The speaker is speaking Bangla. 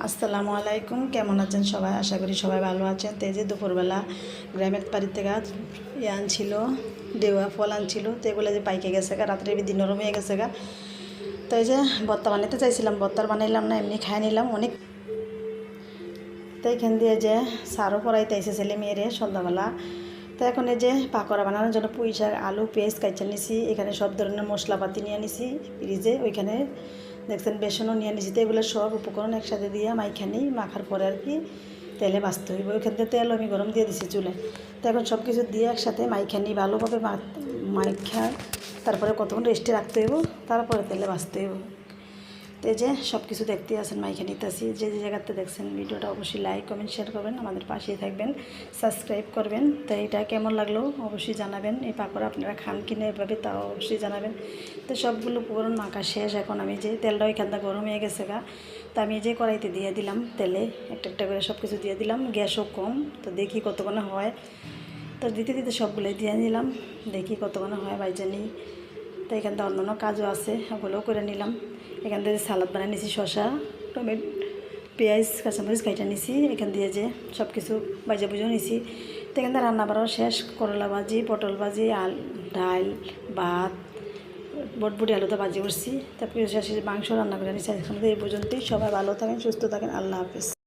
আসসালামু আলাইকুম, কেমন আছেন সবাই? আশা করি সবাই ভালো আছেন। তো এই যে দুপুরবেলা গ্রামের বাড়ির থেকে আনছিল, দেওয়া ফল আনছিল। তো এগুলো যে পাইকে গেছে গা, রাত্রে দিন নরম হয়ে গেছে গা। তো এই যে ভর্তা বানাতে চাইছিলাম, ভর্তার বানাইলাম না, এমনি খাই নিলাম অনেক। তো এখান দিয়ে যে সারও পড়াইতে এসে ছেলে মেয়েরে সন্ধ্যাবেলা। তো এখন এই যে পাকোড়া বানানোর জন্য পুঁই শাক, আলু, পেঁয়াজ কাইচা নিছি। এখানে সব ধরনের মশলাপাতি নিয়ে নিছি ফ্রিজে। ওইখানে দেখছেন বেসনও নিয়ে নিছি। তো এগুলো সব উপকরণ একসাথে দিয়ে মাইখানি মাখার পরে আর কি তেলে ভাজতে হইব। ওইখান থেকে তেল আমি গরম দিয়ে দিছি চুলে। তো এখন সব কিছু দিয়ে একসাথে মাইখানি ভালোভাবে মাইখা তারপরে কতক্ষণ রেস্টে রাখতে হইব, তারপরে তেলে ভাজতে হইব। তো এই যে সব কিছু দেখতে আছেন, মাইখা নিতেছি। যে যে জায়গাতে দেখছেন ভিডিওটা অবশ্যই লাইক কমেন্ট শেয়ার করবেন, আমাদের পাশেই থাকবেন, সাবস্ক্রাইব করবেন। তো এটা কেমন লাগলো অবশ্যই জানাবেন। এই পাকোড়া আপনারা খান কিনে এভাবে তাও অবশ্যই জানাবেন। তো সবগুলো উপকরণ মাখা শেষ। এখন আমি যে তেলটা ওইখানটা গরম হয়ে গেছে গা। তো আমি যে কড়াইতে দিয়ে দিলাম তেলে একটা একটা করে সব কিছু দিয়ে দিলাম। গ্যাসও কম, তো দেখি কতক্ষণ হয়। তো দিতে দিতে সবগুলোই দিয়ে নিলাম, দেখি কতক্ষণ হয় ভাইজানি। তো এখান থেকে অন্যান্য কাজও আছে, ওগুলোও করে নিলাম। এখান থেকে সালাদ বানিয়ে নিছি, শসা, টমেটো, পেঁয়াজ, কাঁচামরিচ কাইটা নিছি। এখান দিয়ে যে সব কিছু বাজা বুঝেও নিছি। তো এখান থেকে রান্না বাড়াও শেষ। করলা ভাজি, পটল ভাজি, ডাল, ভাত, বটবুটি আলুতে ভাজি করছি। তারপরে শেষে মাংস রান্না করে নিছি। এখন এই পর্যন্তই। সবাই ভালো থাকেন, সুস্থ থাকেন। আল্লাহ হাফেজ।